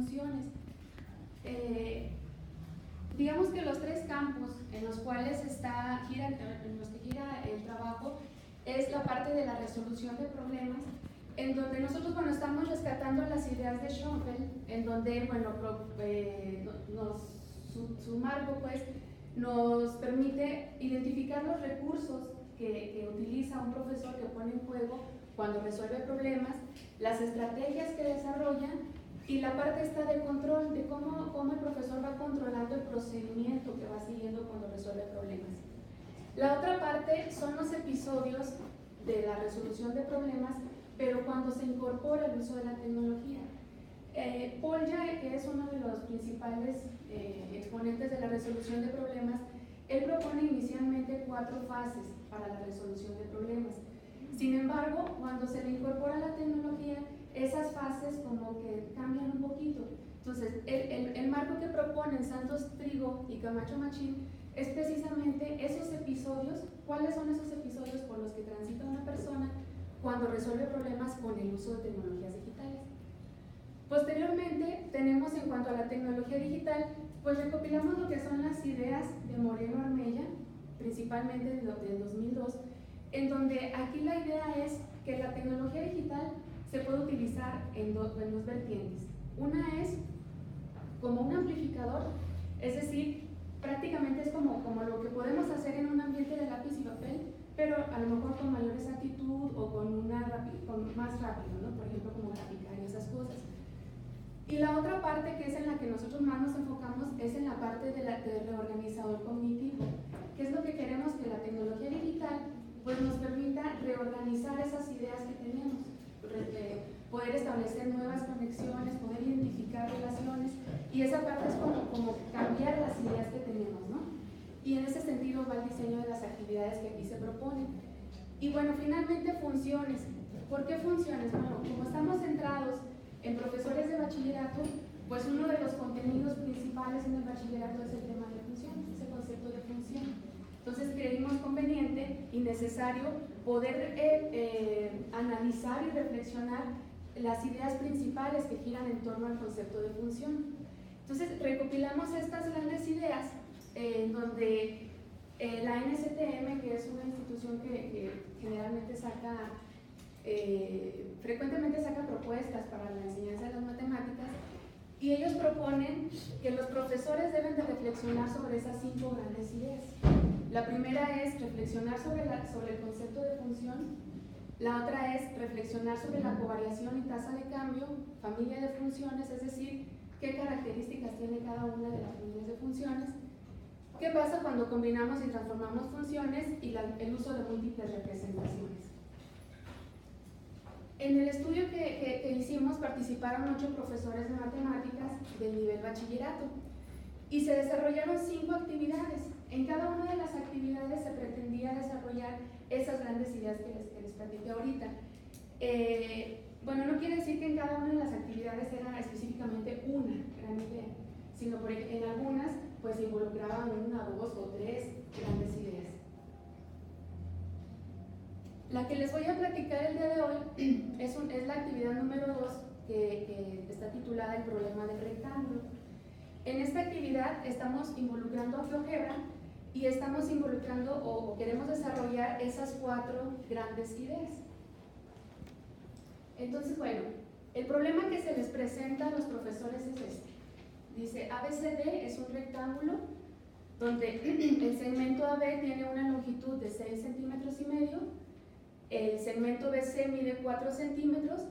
funciones. Digamos que los tres campos en los cuales en los que gira el trabajo es la parte de la resolución de problemas, en donde nosotros estamos rescatando las ideas de Schoenfeld, en donde su marco pues nos permite identificar los recursos que utiliza un profesor, que pone en juego cuando resuelve problemas, las estrategias que desarrolla y la parte esta de control, de cómo el profesor va controlando el procedimiento que va siguiendo cuando resuelve problemas. La otra parte son los episodios de la resolución de problemas, pero cuando se incorpora el uso de la tecnología. Polya, que es uno de los principales exponentes de la resolución de problemas, él propone inicialmente 4 fases para la resolución de problemas. Sin embargo, cuando se le incorpora la tecnología, esas fases como que cambian un poquito. Entonces, el marco que proponen Santos Trigo y Camacho Machín es precisamente esos episodios. ¿Cuáles son esos episodios por los que transita una persona cuando resuelve problemas con el uso de tecnologías digitales? Posteriormente, tenemos en cuanto a la tecnología digital, pues recopilamos lo que son las ideas de Moreno Armella, principalmente del 2002, en donde aquí la idea es que la tecnología digital se puede utilizar en dos vertientes. Una es como un amplificador, es decir, prácticamente es como lo que podemos hacer en un ambiente de lápiz y papel, pero a lo mejor con mayor exactitud o con más rápido, ¿no? Por ejemplo, como graficar y esas cosas. Y la otra parte, que es en la que nosotros más nos enfocamos, es en la parte de reorganizador cognitivo, que es lo que queremos, que la tecnología digital pues nos permita reorganizar esas ideas que tenemos, poder establecer nuevas conexiones, poder identificar relaciones, y esa parte es como cambiar las ideas que tenemos, ¿no? Y en ese sentido va el diseño de las actividades que aquí se proponen. Y bueno, finalmente funciones. ¿Por qué funciones? Bueno, como estamos centrados en profesores de bachillerato, pues uno de los contenidos principales en el bachillerato es el tema de función, ese concepto de función. Entonces creímos conveniente y necesario poder analizar y reflexionar las ideas principales que giran en torno al concepto de función. Entonces recopilamos estas grandes ideas donde la NCTM, que es una institución que generalmente frecuentemente saca propuestas para la enseñanza de las matemáticas, y ellos proponen que los profesores deben de reflexionar sobre esas 5 grandes ideas. La primera es reflexionar sobre el concepto de función. La otra es reflexionar sobre la covariación y tasa de cambio, familia de funciones, es decir, qué características tiene cada una de las familias de funciones. ¿Qué pasa cuando combinamos y transformamos funciones y el uso de múltiples representaciones? En el estudio que hicimos participaron 8 profesores de matemáticas del nivel bachillerato y se desarrollaron 5 actividades. En cada una de las actividades se pretendía desarrollar esas grandes ideas que les platiqué ahorita. Bueno, no quiere decir que en cada una de las actividades era específicamente una gran idea, sino en algunas pues se involucraban 1, 2 o 3 grandes ideas. La que les voy a platicar el día de hoy es la actividad número 2, que está titulada El problema del rectángulo. En esta actividad estamos involucrando a GeoGebra y estamos involucrando o queremos desarrollar esas 4 grandes ideas. Entonces, bueno, el problema que se les presenta a los profesores es este. Dice, ABCD es un rectángulo donde el segmento AB tiene una longitud de 6,5 centímetros, el segmento BC mide 4 centímetros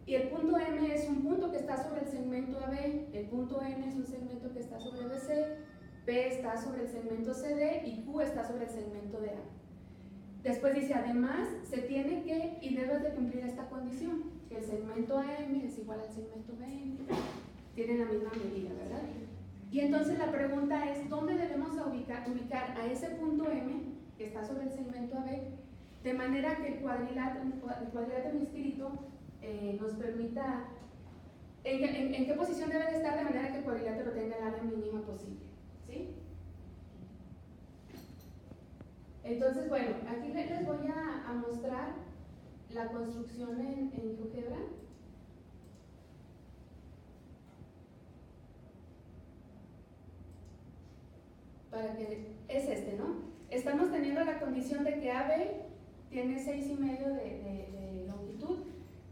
y el punto M es un punto que está sobre el segmento AB, el punto N es un segmento que está sobre BC, P está sobre el segmento CD y Q está sobre el segmento de A. Después dice, además, se tiene que y debe de cumplir esta condición, que el segmento AM es igual al segmento BN, tienen la misma medida, ¿verdad? Y entonces la pregunta es, ¿dónde debemos ubicar a ese punto M, que está sobre el segmento AB, de manera que el cuadrilátero inscrito nos permita, ¿en qué posición debe de estar de manera que el cuadrilátero tenga el área mínima posible? ¿Sí? Entonces, bueno, aquí les voy a mostrar la construcción en GeoGebra. para que es este, ¿no? Estamos teniendo la condición de que AB tiene 6,5 de longitud,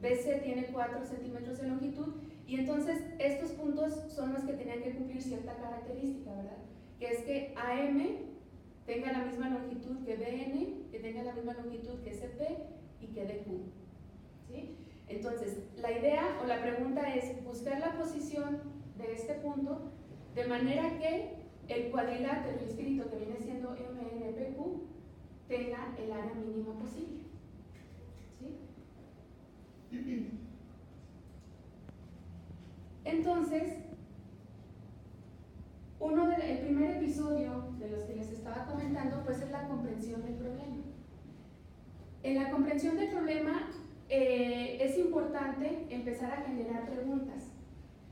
BC tiene 4 centímetros de longitud, y entonces estos puntos son los que tenían que cumplir cierta característica, ¿verdad? Que es que AM tenga la misma longitud que BN, que tenga la misma longitud que CP y que DQ, ¿sí? Entonces, la idea o la pregunta es buscar la posición de este punto de manera que el cuadrilátero inscrito, que viene siendo MNPQ, tenga el área mínima posible, ¿sí? Entonces, el primer episodio de los que les estaba comentando, pues es la comprensión del problema. En la comprensión del problema es importante empezar a generar preguntas.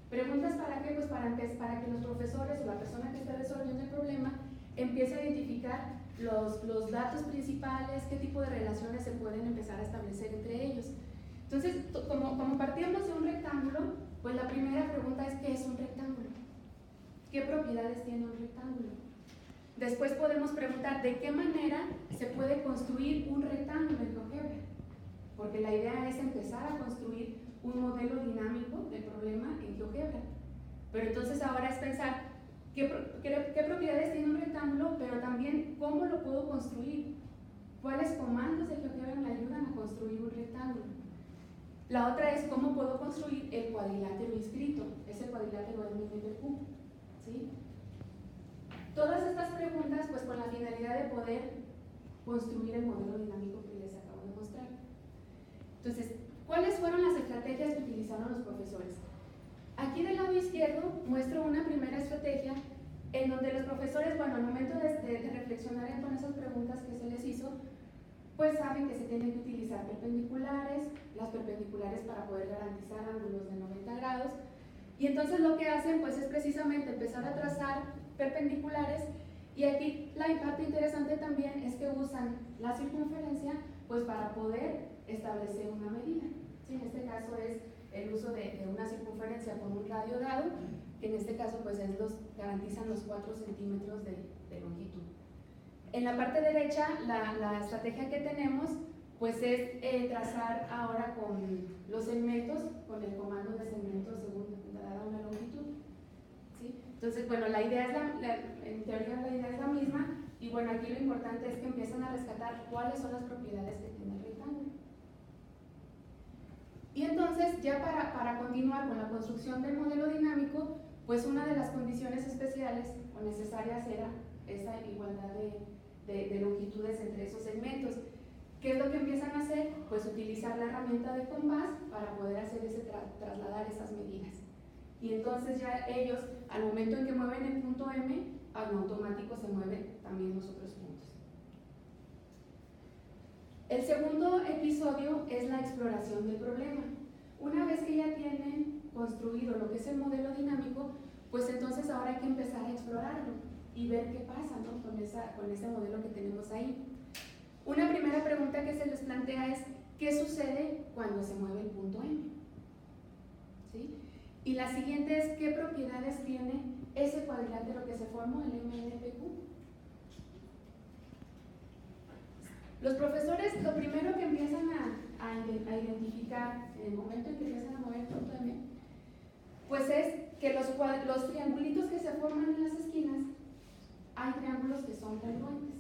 ¿Preguntas para qué? Pues para que los profesores o la persona que esté resolviendo el problema empiece a identificar los datos principales, qué tipo de relaciones se pueden empezar a establecer entre ellos. Entonces, como partíamos de un rectángulo, pues la primera pregunta es ¿qué es un rectángulo? ¿Qué propiedades tiene un rectángulo? Después podemos preguntar de qué manera se puede construir un rectángulo en GeoGebra, porque la idea es empezar a construir un modelo dinámico del problema en GeoGebra. Pero entonces ahora es pensar qué propiedades tiene un rectángulo, pero también cómo lo puedo construir, cuáles comandos de GeoGebra me ayudan a construir un rectángulo. La otra es cómo puedo construir el cuadrilátero inscrito, ese cuadrilátero MNPQ, ¿sí? Todas estas preguntas, pues con la finalidad de poder construir el modelo dinámico que les acabo de mostrar. Entonces, ¿cuáles fueron las estrategias que utilizaron los profesores? Aquí del lado izquierdo muestro una primera estrategia en donde los profesores, bueno, al momento de reflexionar en todas esas preguntas que se les hizo, pues saben que se tienen que utilizar perpendiculares, las perpendiculares para poder garantizar ángulos de 90 grados, y entonces lo que hacen pues es precisamente empezar a trazar perpendiculares, y aquí la parte interesante también es que usan la circunferencia pues para poder establecer una medida, ¿sí? En este caso es el uso de una circunferencia con un radio dado, que en este caso pues garantizan los 4 centímetros de longitud. En la parte derecha la estrategia que tenemos pues es trazar ahora con los segmentos, con el comando de segmentos según dada una longitud, ¿sí? Entonces, bueno, la idea es en teoría la idea es la misma, y bueno, aquí lo importante es que empiezan a rescatar cuáles son las propiedades que tiene el rectángulo. Y entonces, ya para continuar con la construcción del modelo dinámico, pues una de las condiciones especiales o necesarias era esa igualdad de longitudes entre esos segmentos. ¿Qué es lo que empiezan a hacer? Pues utilizar la herramienta de compás para poder hacer trasladar esas medidas. Y entonces ya ellos, al momento en que mueven el punto M, en automático se mueven también los otros puntos. El segundo episodio es la exploración del problema. Una vez que ya tienen construido lo que es el modelo dinámico, pues entonces ahora hay que empezar a explorarlo y ver qué pasa, ¿no? con ese modelo que tenemos ahí. Una primera pregunta que se les plantea es ¿qué sucede cuando se mueve el punto M? ¿Sí? Y la siguiente es ¿qué propiedades tiene ese cuadrilátero que se formó, el MNPQ? Los profesores lo primero que empiezan a identificar en el momento en que empiezan a mover el punto M, pues es que los triangulitos que se forman en las esquinas, hay triángulos que son congruentes,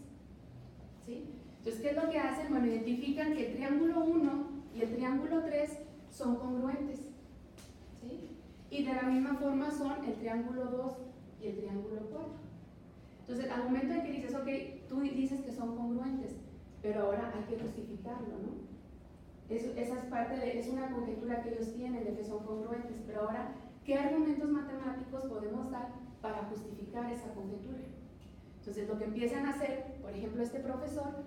¿sí? Entonces, ¿qué es lo que hacen? Bueno, identifican que el triángulo 1 y el triángulo 3 son congruentes, ¿sí? Y de la misma forma son el triángulo 2 y el triángulo 4. Entonces, al momento en que dices, ok, tú dices que son congruentes, pero ahora hay que justificarlo, ¿no? Esa es es una conjetura que ellos tienen de que son congruentes, pero ahora, ¿qué argumentos matemáticos podemos dar para justificar esa conjetura? Entonces, lo que empiezan a hacer, por ejemplo, este profesor,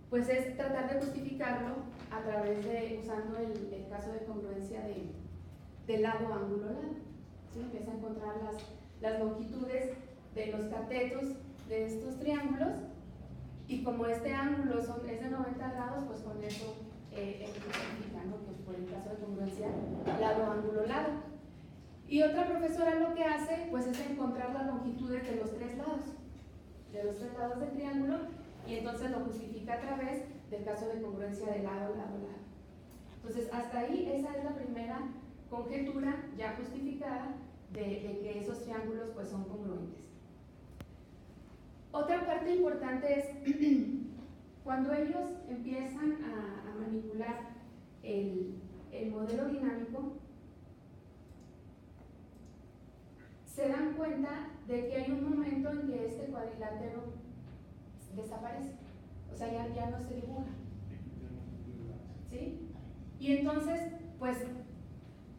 pues es tratar de justificarlo a través de, usando el caso de congruencia de lado, ángulo, lado. ¿Sí? Empieza a encontrar las longitudes de los catetos de estos triángulos, y como este ángulo es de 90 grados, pues con eso justifica, ¿no? Que por el caso de congruencia, lado, ángulo, lado. Y otra profesora lo que hace, pues es encontrar las longitudes de los tres lados. de los tres lados del triángulo, y entonces lo justifica a través del caso de congruencia de lado, lado, lado. Entonces, hasta ahí esa es la primera conjetura ya justificada de que esos triángulos pues son congruentes. Otra parte importante es cuando ellos empiezan a manipular el modelo dinámico, se dan cuenta de que hay un momento en que este cuadrilátero desaparece, o sea, ya no se dibuja, ¿sí? Y entonces, pues,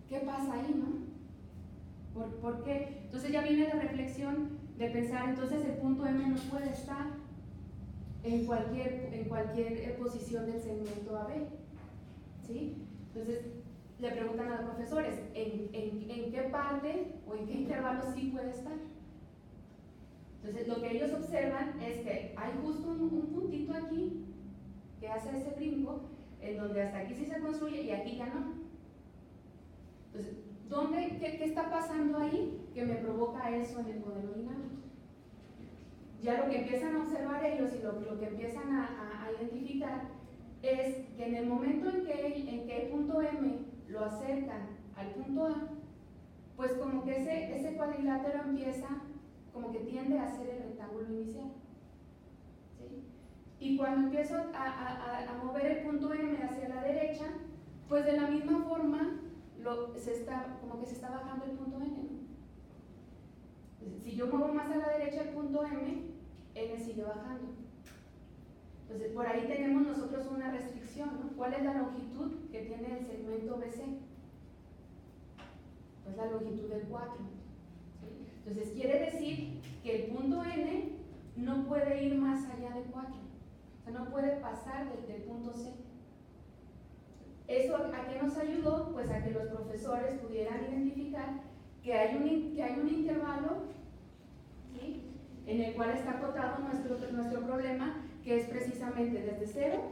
¿qué pasa ahí, no? ¿Por qué? Entonces ya viene la reflexión de pensar, entonces el punto M no puede estar en cualquier posición del segmento AB, ¿sí? Entonces le preguntan a los profesores, ¿en qué parte o en qué intervalo sí puede estar? Entonces lo que ellos observan es que hay justo un puntito aquí que hace ese brinco, en donde hasta aquí sí se construye y aquí ya no. Entonces, ¿qué está pasando ahí que me provoca eso en el modelo dinámico? Ya lo que empiezan a observar ellos y lo que empiezan a identificar es que en el momento en que el punto M lo acercan al punto A, pues como que ese cuadrilátero empieza, como que tiende a ser el rectángulo inicial, ¿sí? Y cuando empiezo a mover el punto M hacia la derecha, pues de la misma forma como que se está bajando el punto N, ¿no? Entonces, si yo muevo más a la derecha el punto M, N sigue bajando. Entonces por ahí tenemos nosotros una restricción, ¿no? ¿Cuál es la longitud que tiene el segmento BC? Pues la longitud del 4, ¿sí? Entonces quiere decir que el punto N no puede ir más allá de 4, o sea, no puede pasar del punto C. ¿Eso a qué nos ayudó? Pues a que los profesores pudieran identificar que hay un intervalo, ¿sí?, en el cual está acotado nuestro problema, que es precisamente desde 0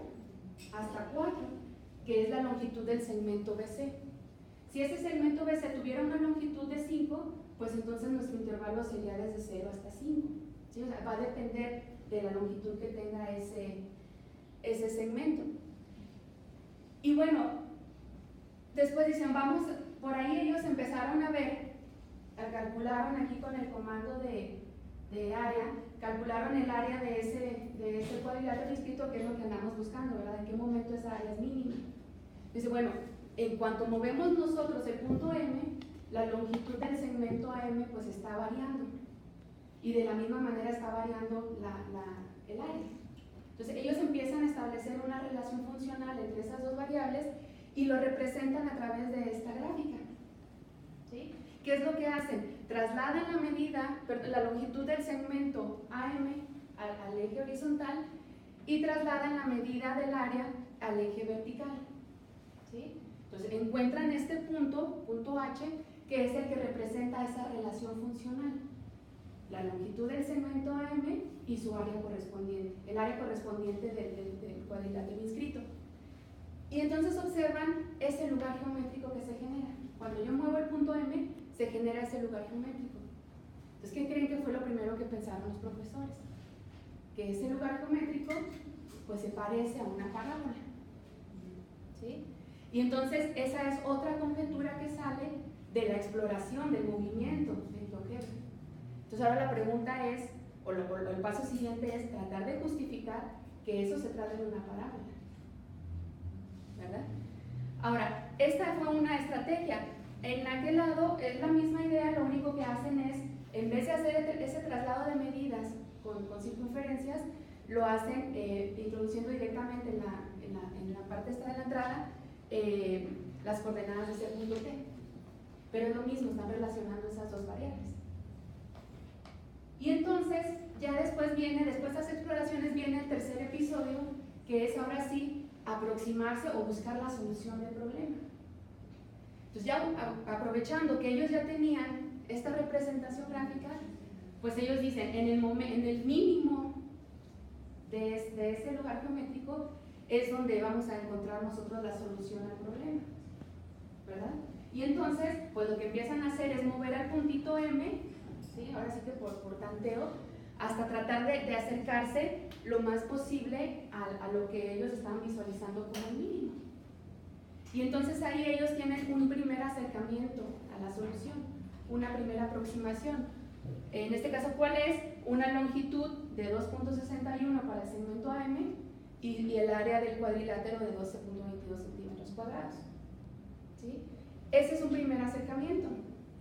hasta 4, que es la longitud del segmento BC. Si ese segmento BC tuviera una longitud de 5, pues entonces nuestro intervalo sería desde 0 hasta 5, ¿sí? O sea, va a depender de la longitud que tenga ese segmento. Y bueno, después dicen, vamos, por ahí ellos empezaron a ver, calcularon aquí con el comando de área, calcularon el área de ese cuadrilátero inscrito, que es lo que andamos buscando, ¿verdad? ¿En qué momento esa área es mínima? Dice, bueno, en cuanto movemos nosotros el punto M, la longitud del segmento AM pues está variando, y de la misma manera está variando el área. Entonces ellos empiezan a establecer una relación funcional entre esas dos variables y lo representan a través de esta gráfica, ¿sí? ¿Qué es lo que hacen? Trasladan la longitud del segmento AM al eje horizontal y trasladan la medida del área al eje vertical, ¿sí? Entonces encuentran este punto H, que es el que representa esa relación funcional, la longitud del segmento AM y su área correspondiente, el área correspondiente del cuadrilátero inscrito. Y entonces observan ese lugar geométrico que se genera. Cuando yo muevo el punto M, se genera ese lugar geométrico. Entonces, ¿qué creen que fue lo primero que pensaron los profesores? Que ese lugar geométrico pues se parece a una parábola, ¿sí? Y entonces esa es otra conjetura que sale de la exploración, del movimiento del GeoGebra. Entonces ahora la pregunta es, o el paso siguiente es tratar de justificar que eso se trata de una parábola, ¿verdad? Ahora, esta fue una estrategia. En aquel lado es la misma idea, lo único que hacen es, en vez de hacer ese traslado de medidas con circunferencias, lo hacen introduciendo directamente en la parte esta de la entrada las coordenadas de ese punto T. Pero es lo mismo, están relacionando esas dos variables. Y entonces, ya después de estas exploraciones viene el tercer episodio, que es ahora sí aproximarse o buscar la solución del problema. Entonces ya aprovechando que ellos ya tenían esta representación gráfica, pues ellos dicen, en el mínimo de ese lugar geométrico es donde vamos a encontrar nosotros la solución al problema, ¿verdad? Y entonces, pues lo que empiezan a hacer es mover al puntito M, ¿sí? Ahora sí que por tanteo, hasta tratar de acercarse lo más posible a lo que ellos estaban visualizando como el mínimo. Y entonces ahí ellos tienen un primer acercamiento a la solución, una primera aproximación. En este caso, ¿cuál es? Una longitud de 2.61 para el segmento AM y el área del cuadrilátero de 12.22 centímetros cuadrados. ¿Sí? Ese es un primer acercamiento.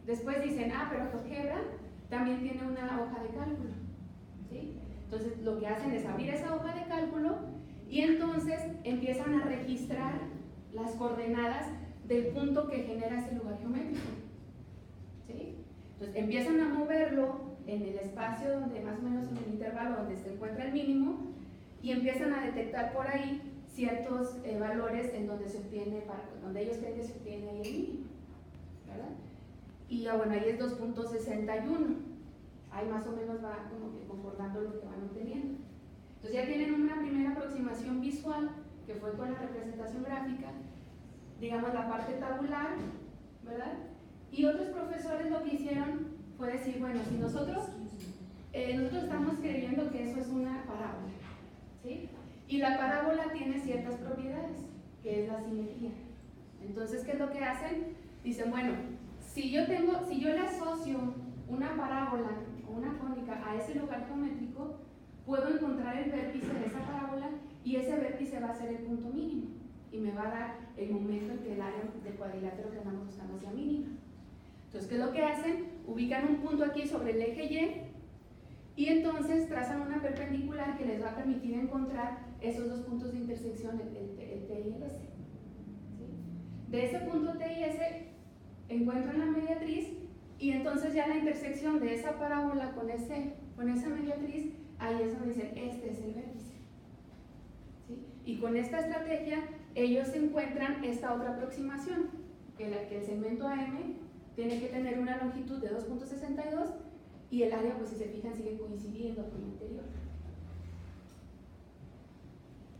Después dicen, pero GeoGebra también tiene una hoja de cálculo. ¿Sí? Entonces lo que hacen es abrir esa hoja de cálculo y entonces empiezan a registrar las coordenadas del punto que genera ese lugar geométrico. ¿Sí? Entonces empiezan a moverlo en el espacio donde más o menos en el intervalo donde se encuentra el mínimo y empiezan a detectar por ahí ciertos valores en donde se obtiene, donde ellos creen que se obtiene ahí el mínimo, ¿verdad? Y bueno, ahí es 2.61, ahí más o menos va como que concordando lo que van obteniendo. Entonces ya tienen una primera aproximación visual que fue con la representación gráfica, digamos la parte tabular, ¿verdad? Y otros profesores lo que hicieron fue decir, bueno, si nosotros estamos creyendo que eso es una parábola, ¿sí? Y la parábola tiene ciertas propiedades, que es la simetría. Entonces, ¿qué es lo que hacen? Dicen, bueno, si yo le asocio una parábola o una cónica a ese lugar geométrico, puedo encontrar el vértice de esa parábola y ese vértice va a ser el punto mínimo y me va a dar el momento en que el área del cuadrilátero que andamos buscando sea mínima. Entonces, ¿qué es lo que hacen? Ubican un punto aquí sobre el eje Y entonces trazan una perpendicular que les va a permitir encontrar esos dos puntos de intersección, el T y el S. ¿Sí? De ese punto T y S encuentran la mediatriz y entonces ya la intersección de esa parábola con esa mediatriz, ahí es donde dicen, este es el vértice. ¿Sí? Y con esta estrategia ellos encuentran esta otra aproximación, que el segmento AM tiene que tener una longitud de 2.62 y el área, pues si se fijan, sigue coincidiendo con el anterior.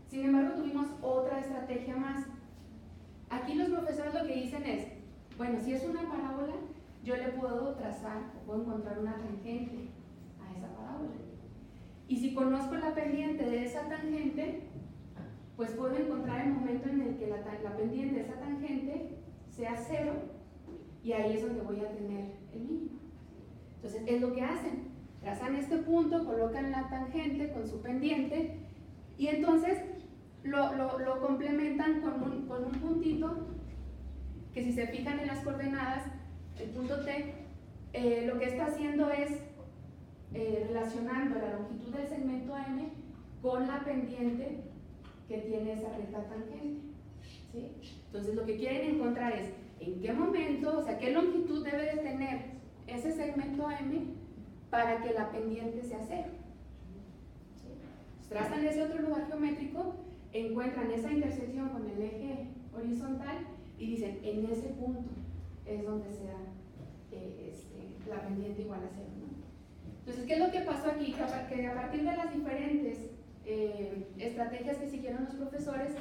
Sin embargo, tuvimos otra estrategia más. Aquí los profesores lo que dicen es, bueno, si es una parábola, yo le puedo trazar o puedo encontrar una tangente a esa parábola. Y si conozco la pendiente de esa tangente, pues puedo encontrar el momento en el que la pendiente de esa tangente sea 0 y ahí es donde voy a tener el mínimo. Entonces, es lo que hacen. Trazan este punto, colocan la tangente con su pendiente y entonces lo complementan con un puntito que, si se fijan en las coordenadas, el punto T, lo que está haciendo es relacionando la longitud del segmento AM con la pendiente que tiene esa recta tangente. ¿Sí? Entonces, lo que quieren encontrar es en qué momento, o sea, qué longitud debe de tener ese segmento AM para que la pendiente sea 0. ¿Sí? Trazan ese otro lugar geométrico, encuentran esa intersección con el eje horizontal y dicen, en ese punto es donde sea la pendiente igual a 0, ¿no? Entonces, ¿qué es lo que pasó aquí? Que a partir de las diferentes estrategias que siguieron los profesores,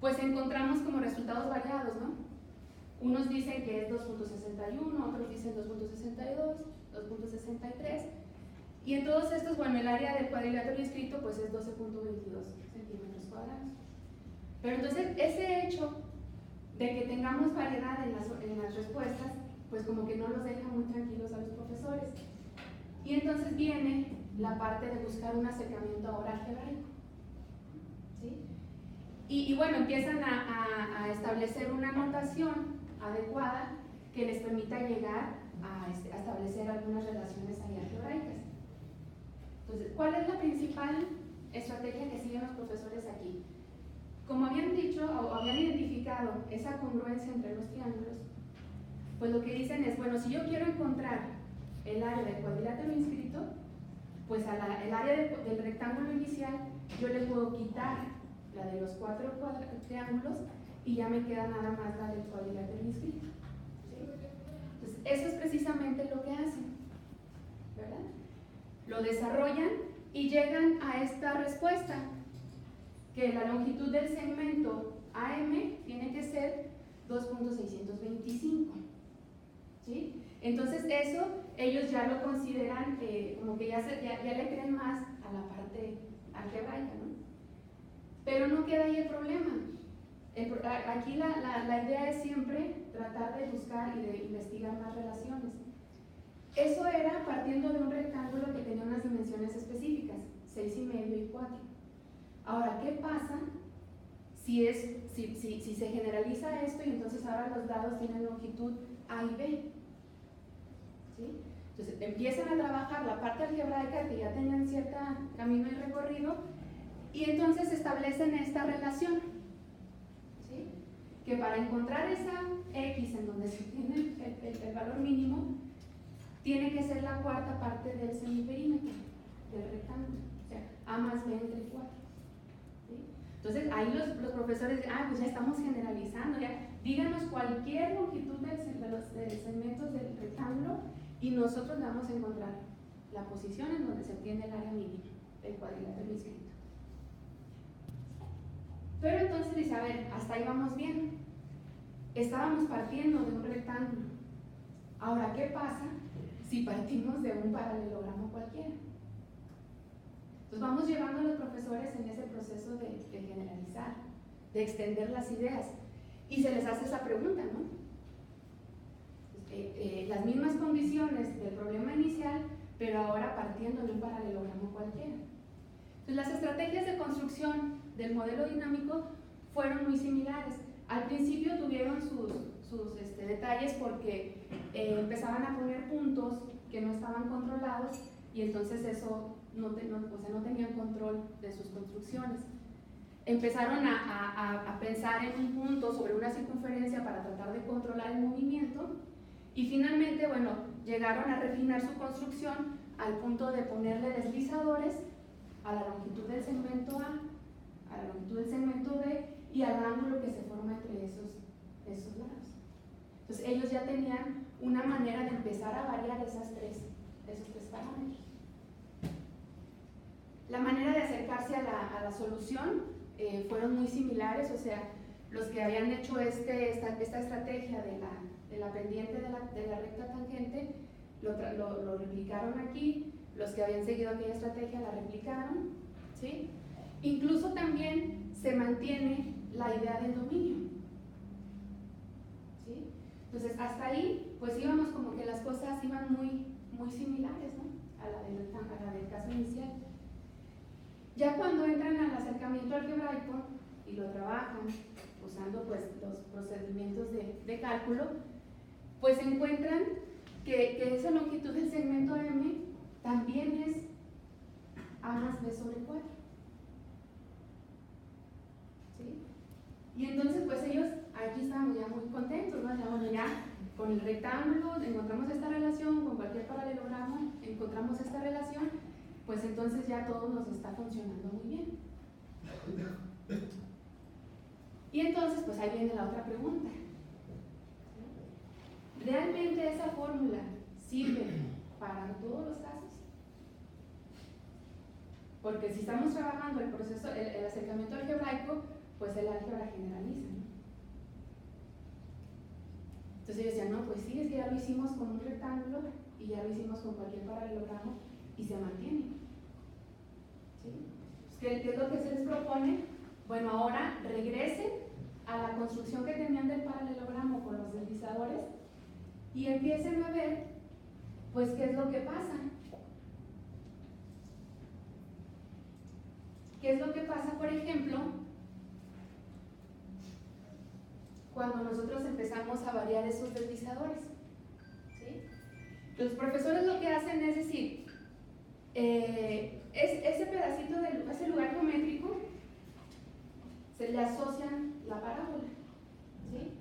pues encontramos como resultados variados, ¿no? Unos dicen que es 2.61, otros dicen 2.62, 2.63, y en todos estos, bueno, el área del cuadrilátero inscrito pues es 12.22 centímetros cuadrados. Pero entonces, ese hecho de que tengamos variedad en las respuestas, pues como que no los deja muy tranquilos a los profesores. Y entonces viene la parte de buscar un acercamiento ahora algebraico. ¿Sí? Y bueno, empiezan a establecer una notación adecuada que les permita llegar a establecer algunas relaciones ahí algebraicas. Entonces, ¿cuál es la principal estrategia que siguen los profesores aquí? Como habían dicho o habían identificado esa congruencia entre los triángulos, pues lo que dicen es, bueno, si yo quiero encontrar el área del cuadrilátero inscrito, pues el área del rectángulo inicial yo le puedo quitar la de los 4 triángulos y ya me queda nada más la del cuadrilátero inscrito. ¿Sí? Entonces, eso es precisamente lo que hacen, ¿verdad? Lo desarrollan y llegan a esta respuesta, que la longitud del segmento AM tiene que ser 2.625. ¿Sí? Entonces, eso ellos ya lo consideran como que ya le creen más a la parte algebraica, ¿no? Pero no queda ahí el problema. Aquí la idea es siempre tratar de buscar y de investigar más relaciones. Eso era partiendo de un rectángulo que tenía unas dimensiones específicas, 6,5 y 4. Ahora, ¿qué pasa si se generaliza esto y entonces ahora los dados tienen longitud A y B? ¿Sí? Entonces empiezan a trabajar la parte algebraica que ya tenían cierto camino y recorrido y entonces establecen esta relación, ¿sí? Que para encontrar esa X en donde se tiene el valor mínimo tiene que ser la cuarta parte del semiperímetro del rectángulo, o sea, A más B entre 4. ¿Sí? Entonces ahí los profesores dicen, pues ya estamos generalizando, ya díganos cualquier longitud de los segmentos del rectángulo y nosotros le vamos a encontrar la posición en donde se obtiene el área mínima del cuadrilátero inscrito. Pero entonces dice, a ver, hasta ahí vamos bien. Estábamos partiendo de un rectángulo. Ahora, ¿qué pasa si partimos de un paralelogramo cualquiera? Entonces vamos llevando a los profesores en ese proceso de generalizar, de extender las ideas. Y se les hace esa pregunta, ¿no? Las mismas condiciones del problema inicial, pero ahora partiendo de un paralelogramo cualquiera. Entonces las estrategias de construcción del modelo dinámico fueron muy similares. Al principio tuvieron sus detalles porque empezaban a poner puntos que no estaban controlados y entonces eso no tenían control de sus construcciones. Empezaron a pensar en un punto sobre una circunferencia para tratar de controlar el movimiento y finalmente, bueno, llegaron a refinar su construcción al punto de ponerle deslizadores a la longitud del segmento A la longitud del segmento B y al ángulo que se forma entre esos lados. Entonces ellos ya tenían una manera de empezar a variar esos tres parámetros. La manera de acercarse a la solución fueron muy similares, o sea, los que habían hecho esta estrategia de la pendiente de la recta tangente lo replicaron aquí, los que habían seguido aquella estrategia la replicaron, ¿sí? Incluso también se mantiene la idea del dominio, ¿sí? Entonces hasta ahí pues íbamos como que las cosas iban muy similares, ¿no? a la del caso inicial. Ya cuando entran al acercamiento algebraico y lo trabajan usando pues los procedimientos de cálculo, pues encuentran que esa longitud del segmento M también es A más B sobre 4. ¿Sí? Y entonces pues ellos aquí estábamos ya muy contentos, ¿no? Ya, bueno, ya con el rectángulo encontramos esta relación, con cualquier paralelogramo encontramos esta relación, pues entonces ya todo nos está funcionando muy bien. Y entonces pues ahí viene la otra pregunta. ¿Realmente esa fórmula sirve para todos los casos? Porque si estamos trabajando el proceso, el acercamiento algebraico, pues el álgebra generaliza, ¿no? Entonces ellos decían, no, pues sí, es que ya lo hicimos con un rectángulo y ya lo hicimos con cualquier paralelogramo y se mantiene. ¿Sí? Pues, ¿qué es lo que se les propone? Bueno, ahora regresen a la construcción que tenían del paralelogramo con los deslizadores y empiecen a ver, pues, qué es lo que pasa. ¿Qué es lo que pasa, por ejemplo, cuando nosotros empezamos a variar esos deslizadores? ¿Sí? Los profesores lo que hacen es decir, ese pedacito ese lugar geométrico se le asocian la parábola. ¿Sí?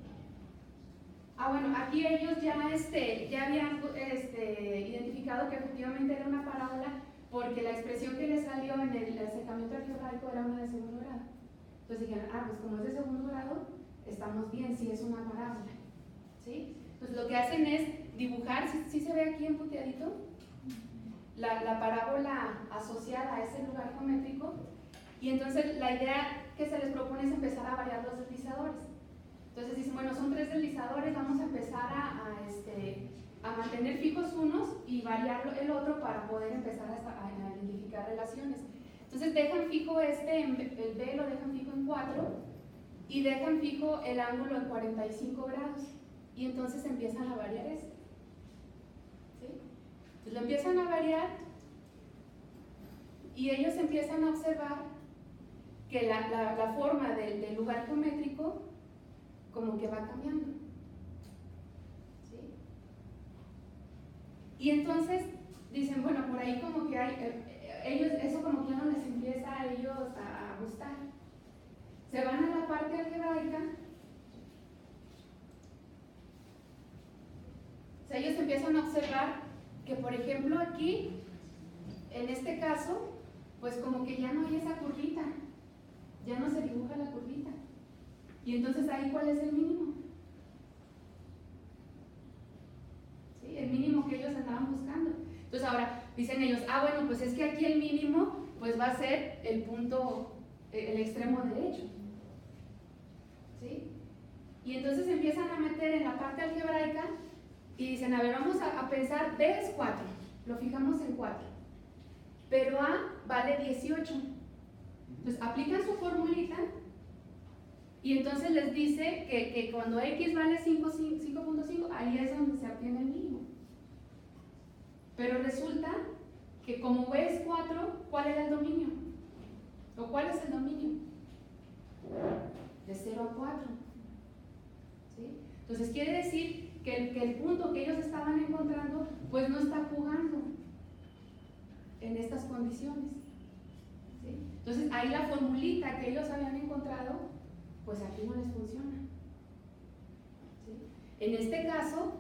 Bueno, aquí ellos ya habían identificado que efectivamente era una parábola porque la expresión que le salió en el acercamiento algebraico era una de segundo grado. Entonces dijeron, pues como es de segundo grado, estamos bien, sí es una parábola. ¿Sí? Entonces lo que hacen es dibujar, ¿sí se ve aquí en punteadito? La parábola asociada a ese lugar geométrico, y entonces la idea que se les propone es empezar a variar los deslizadores. Entonces dicen, bueno, son 3 deslizadores, vamos a empezar a mantener fijos unos y variar el otro para poder empezar a identificar relaciones. Entonces dejan fijo el B lo dejan fijo en 4 y dejan fijo el ángulo en 45 grados y entonces empiezan a variar ¿sí? Entonces lo empiezan a variar y ellos empiezan a observar que la forma del lugar geométrico como que va cambiando. ¿Sí? Y entonces dicen, bueno, por ahí como que hay, eso como que ya no les empieza a ellos a gustar. Se van a la parte algebraica. O sea, ellos empiezan a observar que, por ejemplo, aquí, en este caso, pues como que ya no hay esa curvita, ya no se dibuja la curvita. Y entonces ahí, ¿cuál es el mínimo? ¿Sí? El mínimo que ellos andaban buscando. Entonces ahora dicen ellos, bueno, pues es que aquí el mínimo pues va a ser el punto, el extremo derecho. ¿Sí? Y entonces empiezan a meter en la parte algebraica y dicen, a ver, vamos a pensar, B es 4, lo fijamos en 4, pero A vale 18. Entonces aplican su formulita y entonces les dice que cuando X vale 5.5, ahí es donde se obtiene el mínimo. Pero resulta que como B es 4, ¿cuál era el dominio? ¿O cuál es el dominio? De 0 a 4. ¿Sí? Entonces quiere decir que el punto que ellos estaban encontrando pues no está jugando en estas condiciones. ¿Sí? Entonces ahí la formulita que ellos habían encontrado pues aquí no les funciona. ¿Sí? En este caso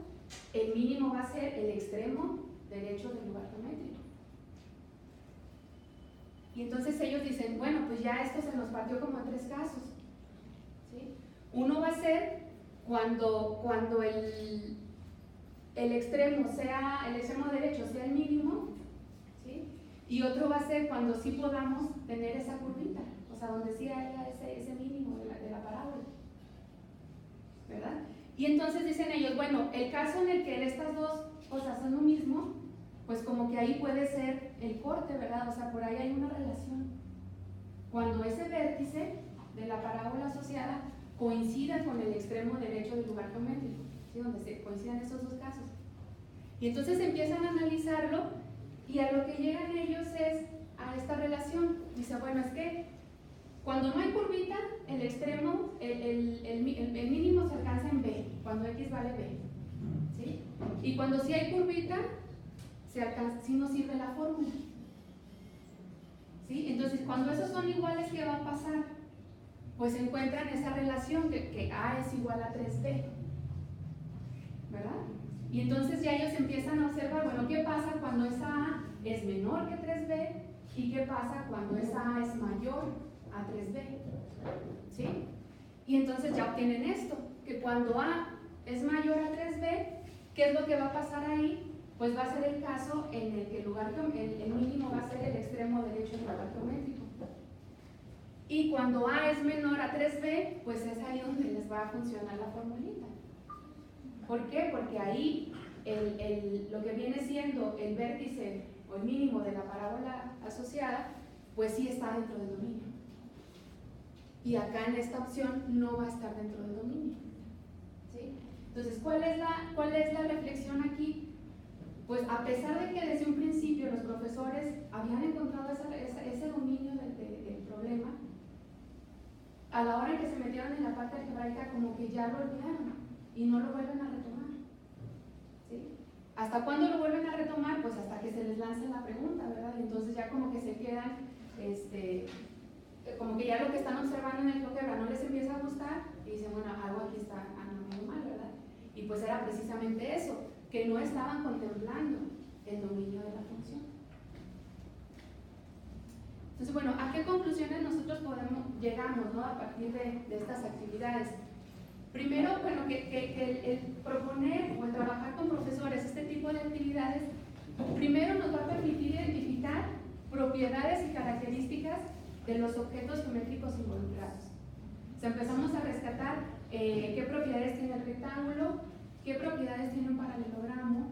el mínimo va a ser el extremo derecho del lugar geométrico. Y entonces ellos dicen, bueno, pues ya esto se nos partió como en 3 casos. ¿Sí? Uno va a ser cuando el extremo derecho sea el mínimo, ¿sí? Y otro va a ser cuando sí podamos tener esa curvita, o sea, donde sí haya ese mínimo de la parábola, ¿verdad? Y entonces dicen ellos, bueno, el caso en el que estas dos cosas son lo mismo, pues como que ahí puede ser el corte, ¿verdad? O sea, por ahí hay una relación. Cuando ese vértice de la parábola asociada coincida con el extremo derecho del lugar geométrico, ¿sí? Donde se coincidan esos dos casos. Y entonces empiezan a analizarlo y a lo que llegan ellos es a esta relación. Dice, bueno, es que cuando no hay curvita, el extremo, el mínimo se alcanza en B, cuando X vale B. ¿Sí? Y cuando sí hay curvita, sí nos sirve la fórmula. ¿Sí? Entonces, cuando esos son iguales, ¿qué va a pasar? Pues encuentran esa relación de que A es igual a 3B, ¿verdad? Y entonces ya ellos empiezan a observar, bueno, ¿qué pasa cuando esa A es menor que 3B? ¿Y qué pasa cuando esa A es mayor a 3B? ¿Sí? Y entonces ya obtienen esto, que cuando A es mayor a 3B, ¿qué es lo que va a pasar ahí? Pues va a ser el caso en el que el mínimo va a ser el extremo derecho del lugar geométrico. Y cuando A es menor a 3B, pues es ahí donde les va a funcionar la formulita. ¿Por qué? Porque ahí lo que viene siendo el vértice o el mínimo de la parábola asociada, pues sí está dentro del dominio. Y acá en esta opción no va a estar dentro del dominio. ¿Sí? Entonces, ¿cuál es la reflexión aquí? Pues a pesar de que desde un principio los profesores habían encontrado ese dominio del problema, a la hora en que se metieron en la parte algebraica como que ya lo olvidaron y no lo vuelven a retomar. ¿Sí? ¿Hasta cuándo lo vuelven a retomar? Pues hasta que se les lance la pregunta, ¿verdad? Entonces ya como que se quedan, como que ya lo que están observando en el GeoGebra no les empieza a gustar y dicen, bueno, algo aquí está andando mal, ¿verdad? Y pues era precisamente eso, que no estaban contemplando el dominio de la función. Entonces, bueno, ¿a qué conclusiones nosotros llegamos, ¿no? A partir de estas actividades? Primero, bueno, que el proponer o el trabajar con profesores este tipo de actividades, primero nos va a permitir identificar propiedades y características de los objetos geométricos involucrados. O sea, empezamos a rescatar qué propiedades tiene el rectángulo, qué propiedades tiene un paralelogramo,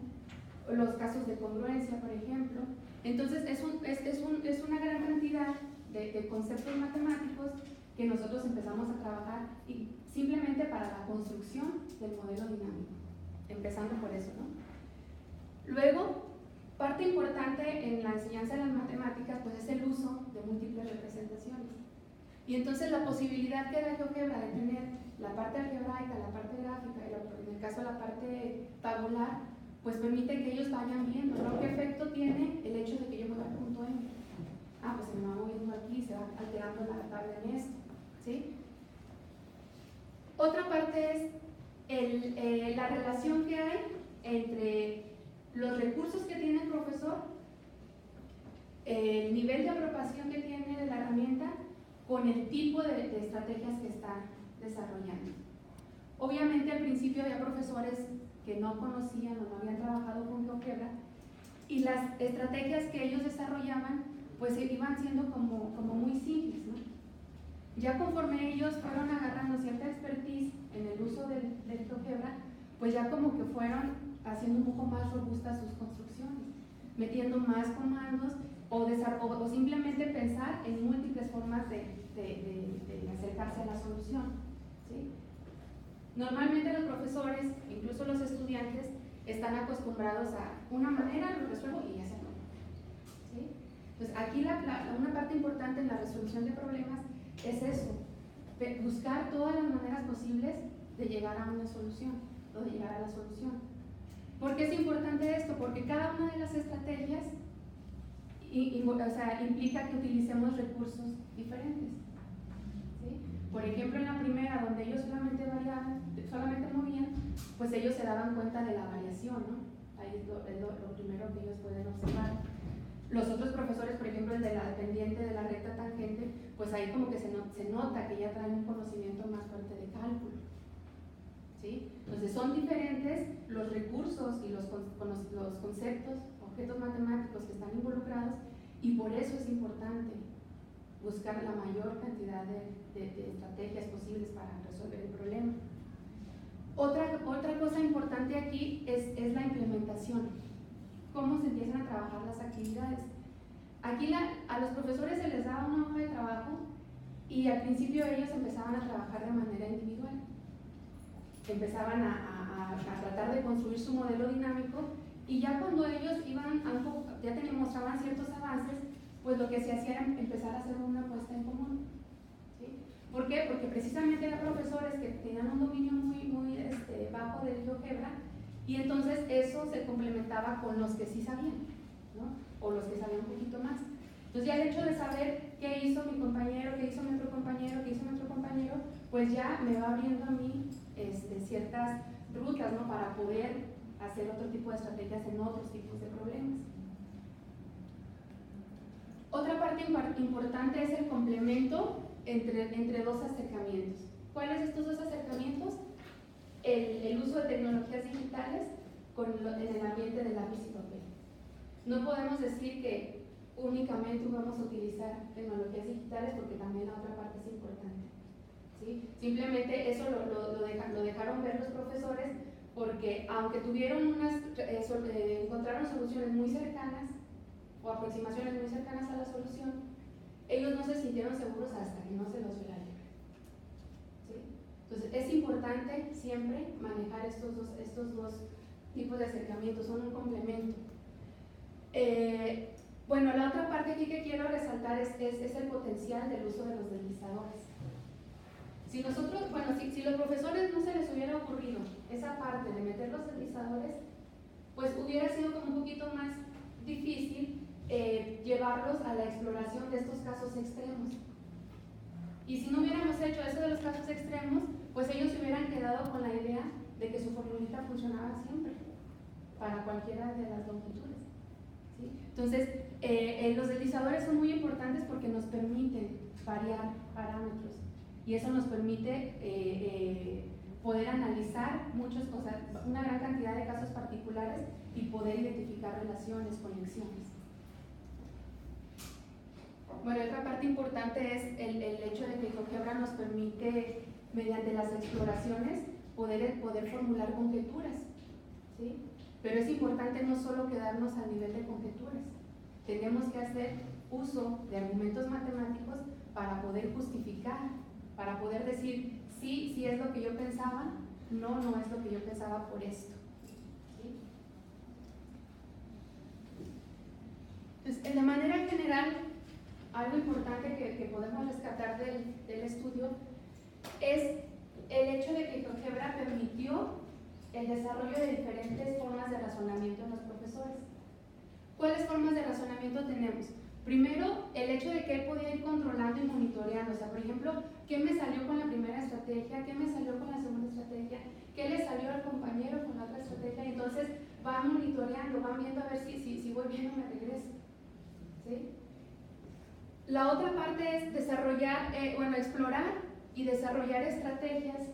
los casos de congruencia, por ejemplo. Entonces es una gran cantidad de conceptos matemáticos que nosotros empezamos a trabajar y simplemente para la construcción del modelo dinámico, empezando por eso, ¿no? Luego, parte importante en la enseñanza de las matemáticas pues es el uso de múltiples representaciones. Y entonces la posibilidad que da GeoGebra de tener la parte algebraica, la parte gráfica y en el caso la parte tabular, pues permite que ellos vayan viendo, ¿no? ¿Qué efecto tiene el hecho de que yo mueva el punto M? Ah, pues se me va moviendo aquí, se va alterando la tabla en esto, ¿sí? Otra parte es la relación que hay entre los recursos que tiene el profesor, el nivel de apropiación que tiene de la herramienta con el tipo de estrategias que está desarrollando. Obviamente al principio había profesores que no conocían o no habían trabajado con GeoGebra y las estrategias que ellos desarrollaban pues iban siendo como muy simples, ¿no? Ya conforme ellos fueron agarrando cierta expertise en el uso del GeoGebra, pues ya como que fueron haciendo un poco más robustas sus construcciones, metiendo más comandos o simplemente pensar en múltiples formas de acercarse a la solución, ¿sí? Normalmente los profesores, incluso los estudiantes, están acostumbrados a una manera, lo resuelvo y ya se acabó, ¿sí? Entonces aquí una parte importante en la resolución de problemas es eso, buscar todas las maneras posibles de llegar a una solución o de llegar a la solución. ¿Por qué es importante esto? Porque cada una de las estrategias implica que utilicemos recursos diferentes, ¿sí? Por ejemplo, en la primera, donde ellos solamente movían, pues ellos se daban cuenta de la variación, ¿no? Ahí es lo primero que ellos pueden observar. Los otros profesores, por ejemplo, el de la pendiente de la recta tangente, pues ahí como que se nota que ya traen un conocimiento más fuerte de cálculo, ¿sí? Entonces son diferentes los recursos y los conceptos, objetos matemáticos que están involucrados y por eso es importante buscar la mayor cantidad de estrategias posibles para resolver el problema. Otra cosa importante aquí es la implementación. ¿Cómo se empiezan a trabajar las actividades? Aquí a los profesores se les daba una hoja de trabajo y al principio ellos empezaban a trabajar de manera individual. Empezaban a tratar de construir su modelo dinámico y ya cuando ellos mostraban ciertos avances, pues lo que se hacía era empezar a hacer una puesta en común, ¿sí? ¿Por qué? Porque precisamente eran profesores que tenían un dominio muy bajo del GeoGebra y entonces eso se complementaba con los que sí sabían, ¿no? O los que sabían un poquito más. Entonces ya el hecho de saber qué hizo mi compañero, qué hizo mi otro compañero, qué hizo mi otro compañero, pues ya me va abriendo a mí ciertas rutas, ¿no? Para poder hacer otro tipo de estrategias en otros tipos de problemas. Otra parte importante es el complemento entre dos acercamientos. ¿Cuáles estos dos acercamientos? El uso de tecnologías digitales en el ambiente de lápiz y papel. No podemos decir que únicamente vamos a utilizar tecnologías digitales porque también la otra parte es importante, ¿sí? Simplemente eso lo dejaron ver los profesores porque aunque encontraron soluciones muy cercanas o aproximaciones muy cercanas a la solución, ellos no se sintieron seguros hasta que no se los vio la álgebra, ¿sí? Entonces es importante siempre manejar estos dos tipos de acercamientos, son un complemento. Bueno, la otra parte aquí que quiero resaltar es el potencial del uso de los deslizadores. Si los profesores no se les hubiera ocurrido esa parte de meter los deslizadores, pues hubiera sido como un poquito más difícil llevarlos a la exploración de estos casos extremos. Y si no hubiéramos hecho eso de los casos extremos, pues ellos se hubieran quedado con la idea de que su formulita funcionaba siempre, para cualquiera de las longitudes, ¿sí? Entonces, los deslizadores son muy importantes porque nos permiten variar parámetros y eso nos permite poder analizar una gran cantidad de casos particulares y poder identificar relaciones, conexiones. Bueno, otra parte importante es el hecho de que el GeoGebra nos permite, mediante las exploraciones, poder formular conjeturas, ¿sí? pero es importante no solo quedarnos al nivel de conjeturas. Tenemos que hacer uso de argumentos matemáticos para poder justificar, para poder decir, sí, sí es lo que yo pensaba, no, no es lo que yo pensaba por esto. ¿Sí? Entonces, de manera general, algo importante que podemos rescatar del estudio es el hecho de que GeoGebra permitió el desarrollo de diferentes formas de razonamiento en los profesores. ¿Cuáles formas de razonamiento tenemos? Primero, el hecho de que él podía ir controlando y monitoreando. O sea, por ejemplo, ¿qué me salió con la primera estrategia? ¿Qué me salió con la segunda estrategia? ¿Qué le salió al compañero con la otra estrategia? Y entonces van monitoreando, van viendo a ver si voy bien o me regreso. ¿Sí? La otra parte es desarrollar, explorar y desarrollar estrategias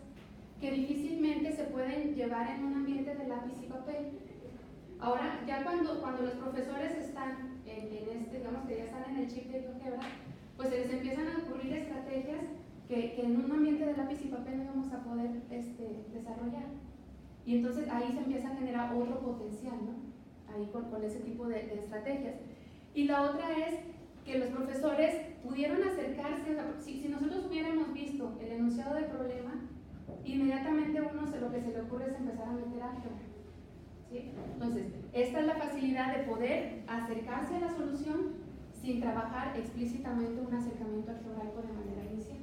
que difícilmente se pueden llevar en un ambiente de lápiz y papel. Ahora, ya cuando los profesores están digamos que ya están en el chip de GeoGebra, pues se les empiezan a ocurrir estrategias que en un ambiente de lápiz y papel no vamos a poder desarrollar. Y entonces ahí se empieza a generar otro potencial, ¿no? Ahí con ese tipo de estrategias. Y la otra es que los profesores pudieron acercarse, si nosotros hubiéramos visto el enunciado del problema, inmediatamente lo que se le ocurre es empezar a meter álgebra. ¿Sí? Entonces, esta es la facilidad de poder acercarse a la solución sin trabajar explícitamente un acercamiento algebraico de manera inicial.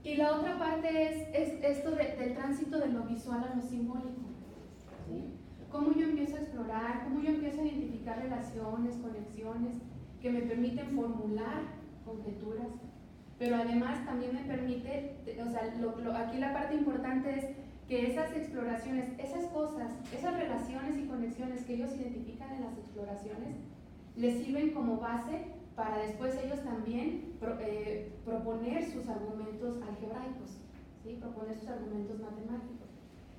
Y la otra parte es esto del tránsito de lo visual a lo simbólico. ¿Sí? Cómo yo empiezo a explorar, cómo yo empiezo a identificar relaciones, conexiones que me permiten formular conjeturas, pero además también me permite, o sea, aquí la parte importante es que esas exploraciones, esas cosas, esas relaciones y conexiones que ellos identifican en las exploraciones, les sirven como base para después ellos también proponer sus argumentos algebraicos, ¿sí? Proponer sus argumentos matemáticos.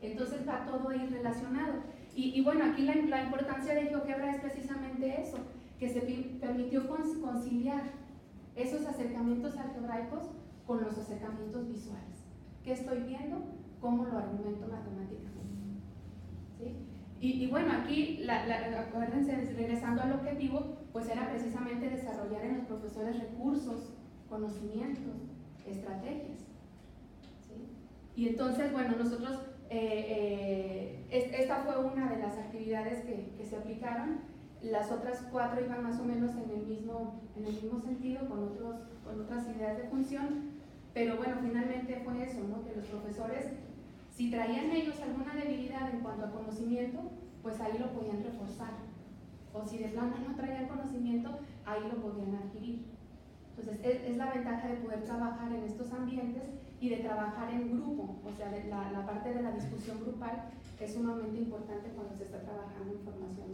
Entonces va todo ahí relacionado. Y bueno, aquí la importancia de GeoGebra es precisamente eso, que se permitió conciliar esos acercamientos algebraicos con los acercamientos visuales. ¿Qué estoy viendo? ¿Cómo lo argumento matemáticamente? ¿Sí? Y bueno, aquí, acuérdense, regresando al objetivo, pues era precisamente desarrollar en los profesores recursos, conocimientos, estrategias. ¿Sí? Y entonces, bueno, nosotros, esta fue una de las actividades que se aplicaron. Las otras 4 iban más o menos en el mismo sentido, con otras ideas de función, pero bueno, finalmente fue eso, ¿no? Que los profesores, si traían ellos alguna debilidad en cuanto a conocimiento, pues ahí lo podían reforzar, o si de plano no traían conocimiento, ahí lo podían adquirir. Entonces es la ventaja de poder trabajar en estos ambientes y de trabajar en grupo, o sea, la parte de la discusión grupal es sumamente importante cuando se está trabajando en formación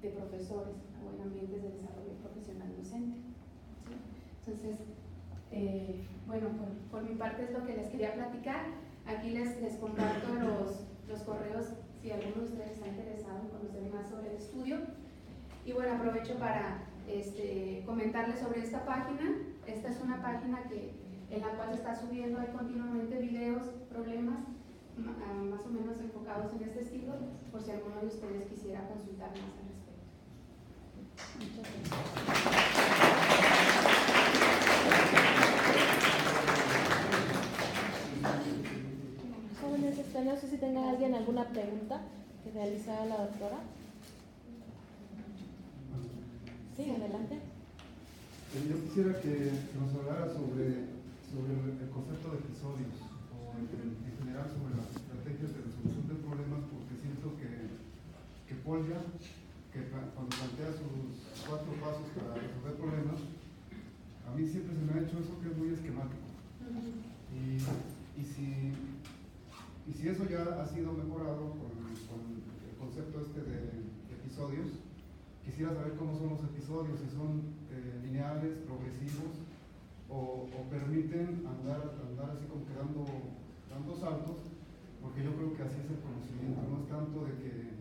de profesores o en ambientes de desarrollo profesional docente. ¿Sí? Entonces, bueno, por mi parte es lo que les quería platicar. Aquí les comparto los correos si alguno de ustedes está interesado en conocer más sobre el estudio. Y bueno, aprovecho para comentarles sobre esta página. Esta es una página en la cual se está subiendo ahí continuamente videos, problemas, más o menos enfocados en este estilo, por si alguno de ustedes quisiera consultar más al respecto. Muchas gracias. Jóvenes, no sé si tenga alguien alguna pregunta que realizar a la doctora. Sí, adelante. Yo quisiera que nos hablara sobre el concepto de episodios, o en general sobre las estrategias de resolución de problemas, porque siento que Polya, cuando plantea sus 4 pasos para resolver problemas, a mí siempre se me ha hecho eso que es muy esquemático. Y si eso ya ha sido mejorado con el concepto de episodios, quisiera saber cómo son los episodios, si son lineales, progresivos, o permiten andar así como que dando saltos, porque yo creo que así es el conocimiento, no es tanto de que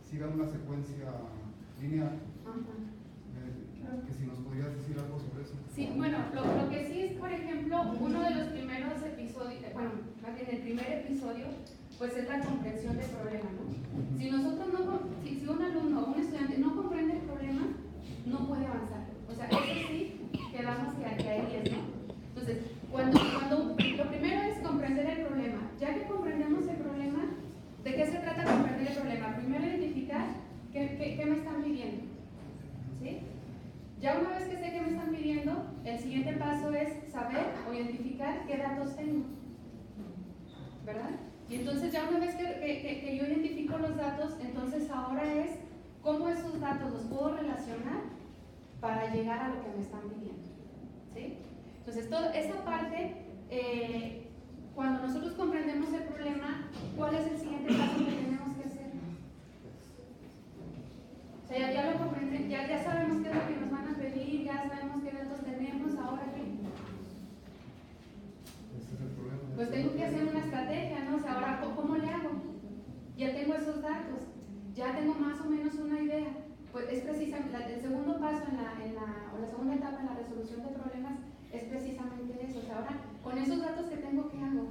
sigan una secuencia lineal. Que si nos podrías decir algo sobre eso. Sí, bueno, lo que sí es, por ejemplo, uno de los primeros episodios, bueno, más bien el primer episodio, pues es la comprensión del problema, ¿no? Si nosotros Ya una vez que sé que me están pidiendo, el siguiente paso es saber o identificar qué datos tengo, ¿verdad? Y entonces ya una vez que yo identifico los datos, entonces ahora es cómo esos datos los puedo relacionar para llegar a lo que me están pidiendo, ¿sí? Entonces toda esa parte, cuando nosotros comprendemos el problema, ¿cuál es el siguiente paso que tenemos que hacer? O sea, ya lo comprenden, ya sabemos qué es lo que nos van a pedir, ya sabemos qué datos tenemos, ahora qué. Ese es el problema. Pues tengo que hacer una estrategia, ¿no? O sea, ahora, ¿cómo le hago? Ya tengo esos datos, ya tengo más o menos una idea. Pues es precisamente, el segundo paso o la segunda etapa en la resolución de problemas es precisamente eso. O sea, ahora, con esos datos que tengo, ¿qué hago?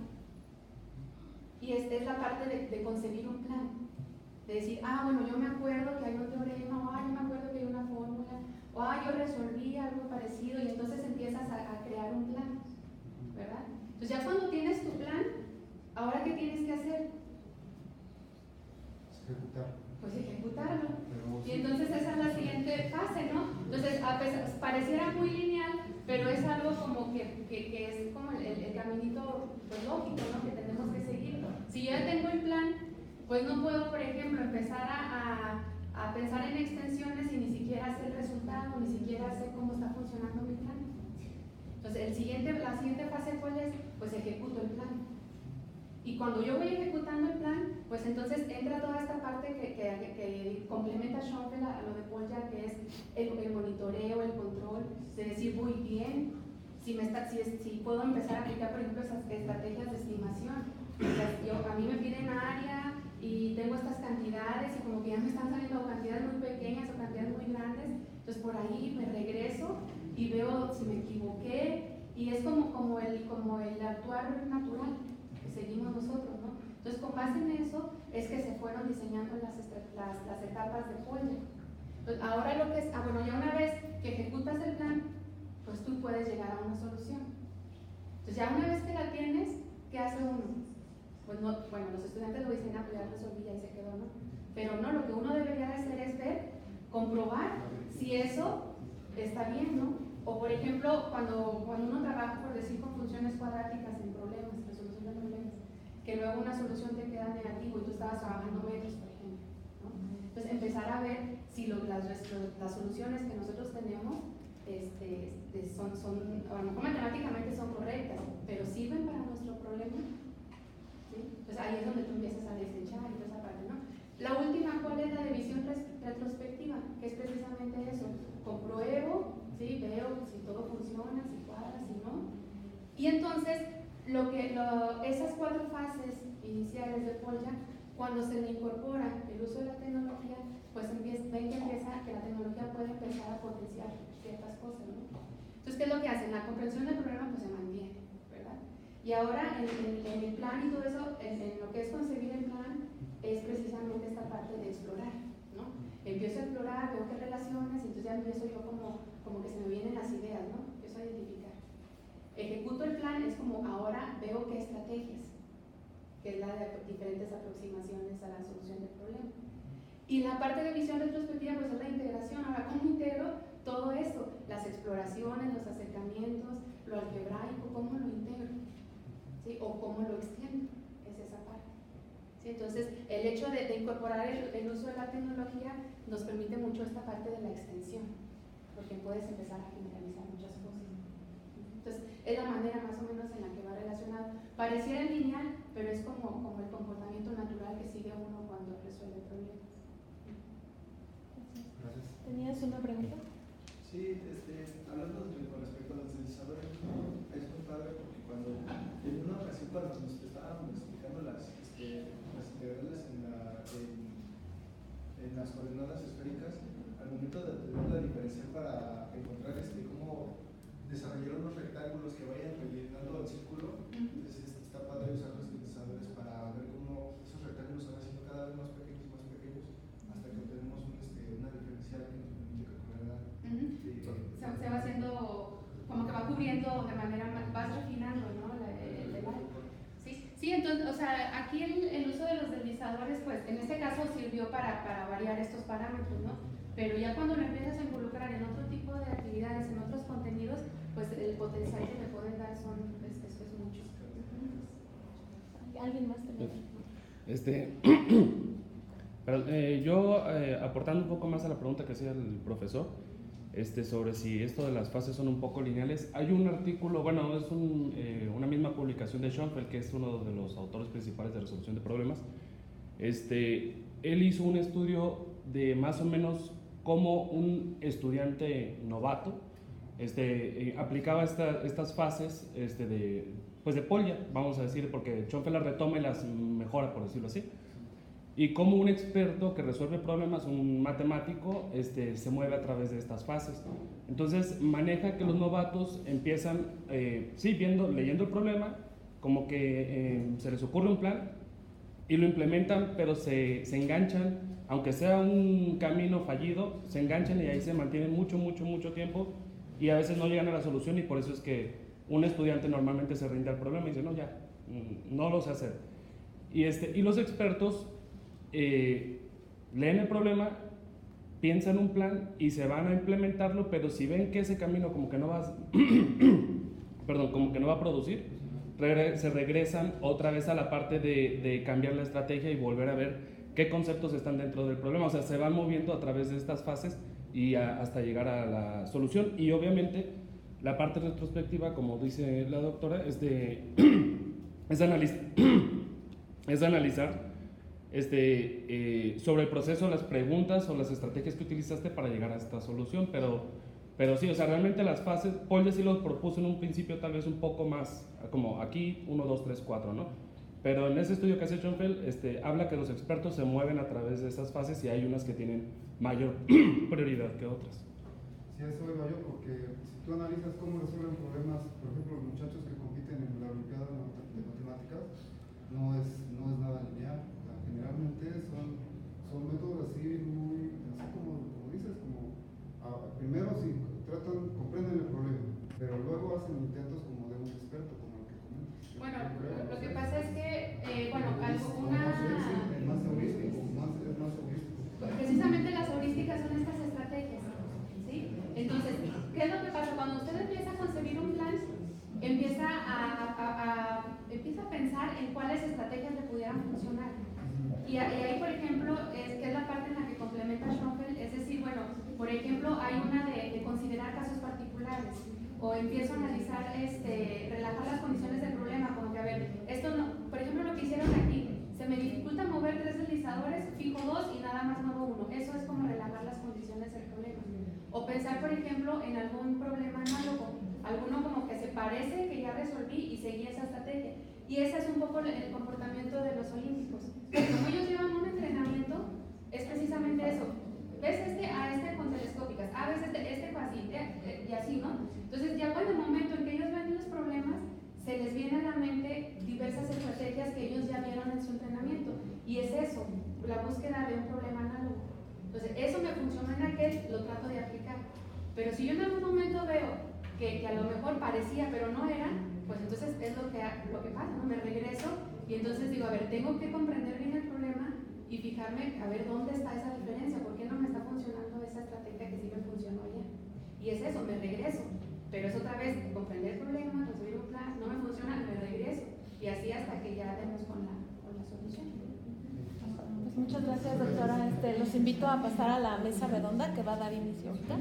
Y esta es la parte de concebir un plan. De decir, bueno, yo me acuerdo que hay un teorema, o yo me acuerdo que hay una fórmula, o yo resolví algo parecido, y entonces empiezas a crear un plan, ¿verdad? Entonces ya cuando tienes tu plan, ¿ahora qué tienes que hacer? Ejecutar. Pues ejecutarlo. Pero Y sí. entonces esa es la siguiente fase, ¿no? Entonces, pareciera muy lineal, pero es algo como que es como el caminito pues, lógico, ¿no? Que tenemos que seguir. Si yo ya tengo el plan, pues no puedo, por ejemplo, empezar a pensar en extensiones y ni siquiera sé el resultado, ni siquiera sé cómo está funcionando mi plan. Entonces, la siguiente fase, ¿cuál es? Pues ejecuto el plan. Y cuando yo voy ejecutando el plan, pues entonces entra toda esta parte que complementa Schoenfeld a lo de Polya, que es el monitoreo, el control, de decir muy bien, si puedo empezar a aplicar, por ejemplo, esas estrategias de estimación. O sea, a mí me piden área y tengo estas cantidades y como que ya me están saliendo cantidades muy pequeñas o cantidades muy grandes, entonces por ahí me regreso y veo si me equivoqué, y es como el actuar natural que seguimos nosotros, ¿no? Entonces, con base en eso es que se fueron diseñando las etapas de Polya. Entonces, ahora lo que es, bueno, ya una vez que ejecutas el plan, pues tú puedes llegar a una solución. Entonces, ya una vez que la tienes, ¿qué hace uno? Pues no, bueno, los estudiantes lo dicen, pues ya resolví, ya se quedó, ¿no? Pero no, lo que uno debería de hacer es ver, comprobar si eso está bien, ¿no? O por ejemplo, cuando uno trabaja, por decir, con funciones cuadráticas en problemas, resolución de problemas, que luego una solución te queda negativo y tú estabas trabajando metros, por ejemplo, ¿no? Entonces empezar a ver si las soluciones que nosotros tenemos son a lo mejor matemáticamente son correctas, pero sirven para nuestro problema, ¿sí? Entonces ahí es donde tú empiezas a desechar y toda esa parte, ¿no? La última, ¿cuál es la de visión retrospectiva? Que es precisamente eso, compruebo, ¿sí? Veo si todo funciona, si cuadra, si no. Y entonces, esas 4 fases iniciales de Polya, cuando se le incorpora el uso de la tecnología, pues ven que la tecnología puede empezar a potenciar ciertas cosas, ¿no? Entonces, ¿qué es lo que hacen? La comprensión del problema pues se mantiene, ¿verdad? Y ahora en el plan y todo eso, en lo que es concebir el plan, es precisamente esta parte de explorar, ¿no? Empiezo a explorar, veo qué relaciones, y entonces ya empiezo yo como que se me vienen las ideas, ¿no? Empiezo a identificar. Ejecuto el plan, es como ahora veo qué estrategias, que es la de diferentes aproximaciones a la solución del problema. Y la parte de visión retrospectiva pues es la integración. Ahora, ¿cómo integro todo esto? Las exploraciones, los acercamientos, lo algebraico, ¿cómo lo integro? ¿Sí? O ¿cómo lo extiendo? Es esa parte. ¿Sí? Entonces, el hecho de incorporar el uso de la tecnología nos permite mucho esta parte de la extensión, porque puedes empezar a generalizar muchas cosas. Entonces, es la manera más o menos en la que va relacionado. Pareciera lineal, pero es como el comportamiento natural que sigue uno cuando resuelve problemas. Gracias. ¿Tenías una pregunta? Sí, hablando con respecto a los deslizadores, es muy padre porque en una ocasión cuando nos estaban explicando las integrales en las coordenadas esféricas, al momento de tener la diferencial para encontrar cómo desarrollar unos rectángulos que vayan rellenando el círculo, entonces está padre usar los deslizadores para ver cómo esos rectángulos se van haciendo cada vez más pequeños, hasta que obtenemos una diferencial que nos permite calcular Se va haciendo como que va cubriendo de manera más, vas refinando, ¿no? El área. Sí, Sí, entonces, o sea, aquí el uso de los deslizadores, pues en este caso sirvió para variar estos parámetros, ¿no? Pero ya cuando lo empiezas a involucrar en otro tipo de actividades, en otros contenidos, pues el potencial que me pueden dar son, pues, muchos. ¿Alguien más también? Yo, aportando un poco más a la pregunta que hacía el profesor, sobre si esto de las fases son un poco lineales, hay un artículo, bueno, es una misma publicación de Schoenfeld, que es uno de los autores principales de resolución de problemas. Él hizo un estudio de más o menos cómo un estudiante novato aplicaba estas fases de Polya, vamos a decir, porque Schoenfeld las retoma y las mejora, por decirlo así. Y como un experto que resuelve problemas, un matemático, se mueve a través de estas fases. Entonces maneja que los novatos empiezan, leyendo el problema, como que se les ocurre un plan y lo implementan, pero se enganchan, aunque sea un camino fallido, se enganchan y ahí se mantienen mucho tiempo y a veces no llegan a la solución, y por eso es que un estudiante normalmente se rinde al problema y dice, no, ya, no lo sé hacer. Y los expertos leen el problema, piensan un plan y se van a implementarlo, pero si ven que ese camino como que no va a producir, se regresan otra vez a la parte de cambiar la estrategia y volver a ver qué conceptos están dentro del problema. O sea, se van moviendo a través de estas fases y hasta llegar a la solución. Y obviamente la parte retrospectiva, como dice la doctora, es analizar sobre el proceso, las preguntas o las estrategias que utilizaste para llegar a esta solución, pero sí, o sea, realmente las fases, Polya sí lo propuso en un principio tal vez un poco más, como aquí, 1, 2, 3, 4, ¿no? Pero en ese estudio que hace Schoenfeld, habla que los expertos se mueven a través de estas fases y hay unas que tienen mayor prioridad que otras. Sí, a eso iba yo, porque si tú analizas cómo resuelven problemas, por ejemplo, los muchachos que compiten en la Olimpiada de Matemáticas, no es nada lineal. Generalmente son métodos así como dices, primero sí comprenden el problema, pero luego hacen intentos como de un experto, como el que comentas. Bueno, lo que pasa es que, Es más heurístico. Precisamente las heurísticas son estas estrategias, ¿sí? Entonces, ¿qué es lo que pasa? Cuando usted empieza a concebir un plan, empieza a pensar en cuáles estrategias le pudieran funcionar. Y ahí, por ejemplo, que es la parte en la que complementa Schoenfeld, es decir, bueno, por ejemplo, hay una de considerar casos particulares, o empiezo a analizar, relajar las condiciones del problema, como que, a ver, esto no, por ejemplo, lo que hicieron aquí, se me dificulta mover 3 deslizadores, fijo 2 y nada más muevo 1, eso es como relajar las condiciones del problema. O pensar, por ejemplo, en algún problema análogo, alguno como que se parece que ya resolví y seguí esa estrategia. Y ese es un poco el comportamiento de los olímpicos. Como ellos llevan un entrenamiento, es precisamente eso. ¿Ves con telescópicas? ¿Ves fue así? Y así, ¿no? Entonces ya en el momento en que ellos ven los problemas, se les viene a la mente diversas estrategias que ellos ya vieron en su entrenamiento. Y es eso, la búsqueda de un problema análogo. Entonces, eso me funcionó en aquel, lo trato de aplicar. Pero si yo en algún momento veo que a lo mejor parecía, pero no era, pues entonces es lo que pasa, ¿no? Me regreso y entonces digo, a ver, tengo que comprender bien el problema y fijarme a ver dónde está esa diferencia, por qué no me está funcionando esa estrategia que sí me funcionó ya. Y es eso, me regreso. Pero es otra vez comprender el problema, construir un plan, no me funciona, me regreso. Y así hasta que ya demos con la solución. Pues muchas gracias, doctora. Los invito a pasar a la mesa redonda que va a dar inicio ahorita.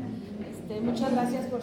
Muchas gracias por